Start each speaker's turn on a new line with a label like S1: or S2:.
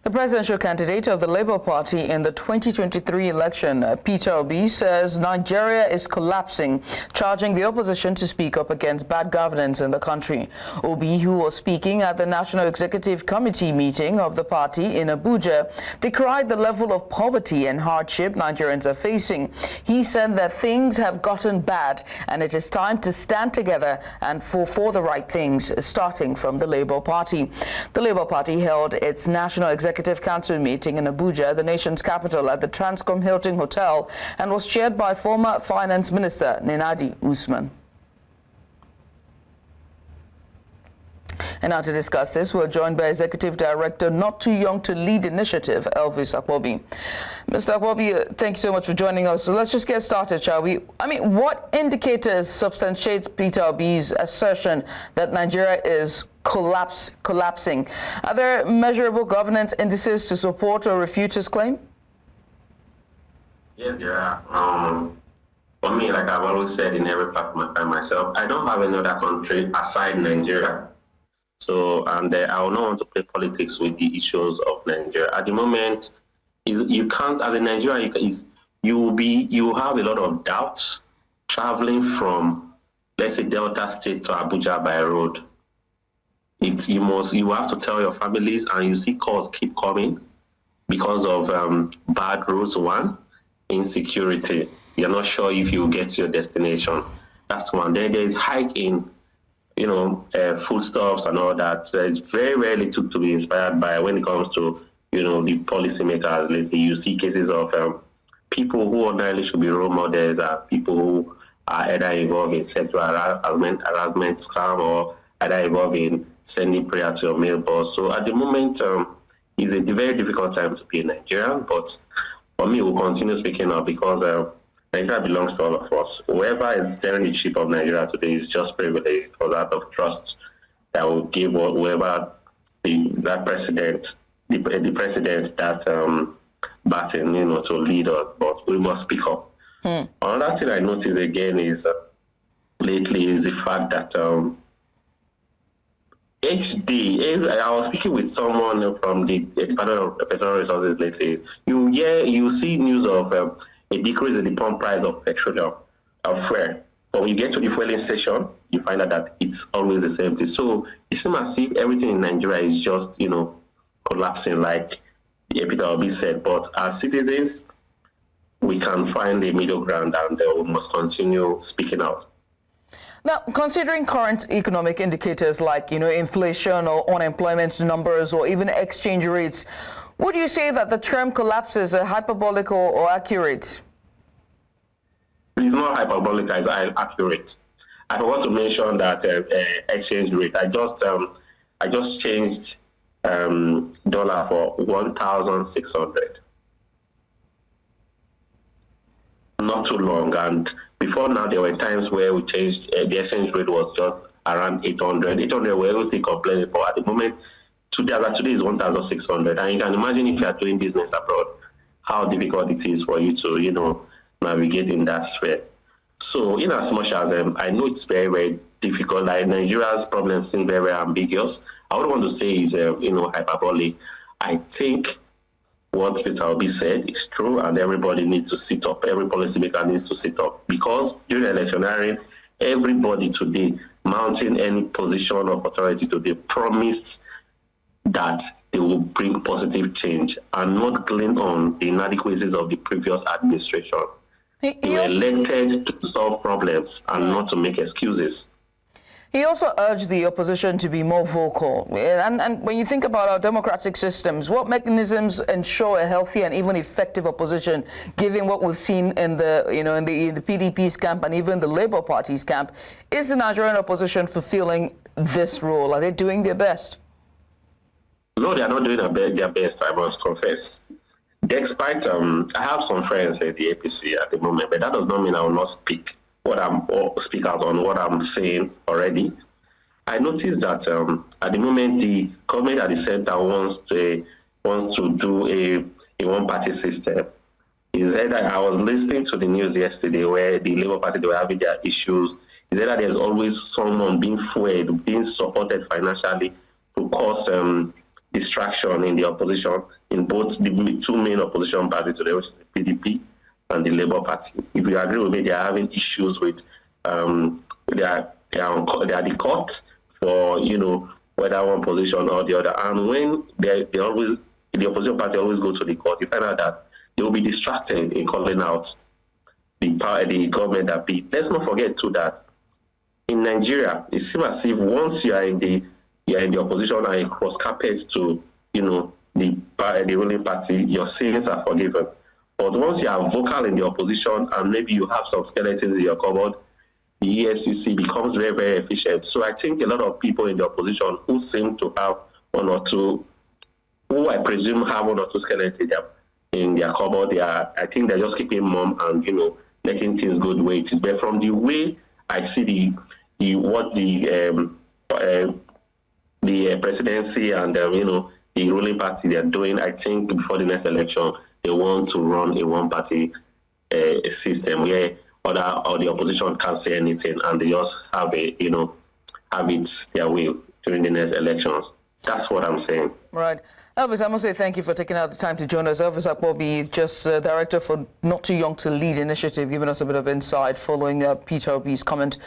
S1: The presidential candidate of the Labour Party in the 2023 election, Peter Obi, says Nigeria is collapsing, charging the opposition to speak up against bad governance in the country. Obi, who was speaking at the National Executive Committee meeting of the party in Abuja, decried the level of poverty and hardship Nigerians are facing. He said that things have gotten bad and it is time to stand together and for the right things, starting from the Labour Party. The Labour Party held its National Executive Council meeting in Abuja, the nation's capital, at the Transcorp Hilton Hotel, and was chaired by former Finance Minister Nenadi Usman. And now to discuss this, we're joined by Executive Director, Not Too Young to Lead Initiative, Elvis Akpobi. Mr. Akpobi, thank you so much for joining us. So let's just get started, shall we? I mean, what indicators substantiate Peter Obi's assertion that Nigeria is collapsing? Are there measurable governance indices to support or refute his claim?
S2: Yes, there are. For me, like I've always said in every platform I find myself, I don't have any other country aside Nigeria. So, and I will not want to play politics with the issues of Nigeria. At the moment, you can't, as a Nigerian, you have a lot of doubts traveling from, let's say, Delta State to Abuja by road. You have to tell your families, and you see calls keep coming because of bad roads. One, insecurity. You're not sure if you will get to your destination. That's one. Then there's hike in foodstuffs and all that. There's very rarely to be inspired by when it comes to, the policymakers lately. You see cases of people who ordinarily should be role models are people who are either involved in sexual harassment, scam, or either involved in sending prayer to your mailbox. So at the moment, it's a very difficult time to be a Nigerian, but for me, we'll continue speaking up because Nigeria belongs to all of us. Whoever is steering the ship of Nigeria today is just privileged because out of trust that will give whoever the president that baton, to lead us. But we must speak up. Another thing I notice again is lately is the fact that I was speaking with someone from the Department of Petroleum Resources lately. You see news of a decrease in the pump price of petroleum, of fuel. But when you get to the fueling station, you find out that it's always the same thing. So it seems as if everything in Nigeria is just, collapsing, like Peter Obi said. But as citizens, we can find a middle ground, and we must continue speaking out.
S1: Now, considering current economic indicators like, inflation or unemployment numbers or even exchange rates, would you say that the term collapses are hyperbolic or accurate?
S2: It's not hyperbolic, it's accurate. I forgot to mention that exchange rate. I just changed dollar for 1,600. Not too long, and before now there were times where we changed the exchange rate was just around 800. 800 we always still complaining, but at the moment today is 1,600, and you can imagine if you are doing business abroad, how difficult it is for you to navigate in that sphere. So in as much as I know it's very, very difficult, like Nigeria's problems seem very, very ambiguous, I would want to say is hyperbolic. I think what Peter Obi said is true, and everybody needs to sit up. Every policymaker needs to sit up, because during electioneering, everybody today mounting any position of authority today promised that they will bring positive change and not glean on the inadequacies of the previous administration. They were elected to solve problems and not to make excuses.
S1: He also urged the opposition to be more vocal. And when you think about our democratic systems, what mechanisms ensure a healthy and even effective opposition, given what we've seen in the PDP's camp and even the Labour Party's camp? Is the Nigerian opposition fulfilling this role? Are they doing their best?
S2: No, they are not doing their best, I must confess. Despite, I have some friends at the APC at the moment, but that does not mean I will not speak out on what I'm saying already. I noticed that at the moment the government at the center wants to do a one-party system. Is that I was listening to the news yesterday where the Labour Party, they were having their issues. Is that there's always someone being fueled, being supported financially to cause distraction in the opposition, in both the two main opposition parties today, which is the PDP and the Labour Party. If you agree with me, they are having issues with they are the court for whether one position or the other. And when they always, the opposition party always go to the court, you find out that they will be distracted in calling out the government that beat. Let's not forget too that in Nigeria, it seems as if once you are in the opposition and you cross carpet to the ruling party, your sins are forgiven. But once you are vocal in the opposition and maybe you have some skeletons in your cupboard, the EFCC becomes very, very efficient. So I think a lot of people in the opposition who seem to have one or two, who I presume have one or two skeletons in their cupboard, I think they're just keeping mum and letting things go the way it is. But from the way I see what the presidency and the ruling party they're doing, I think before the next election they want to run a one-party system where the opposition can't say anything and they just have it their way during the next elections. That's what I'm saying. Right.
S1: Elvis, I must say thank you for taking out the time to join us. Elvis Akpobi, just Director for Not Too Young to Lead initiative, giving us a bit of insight following Peter Obi's comment.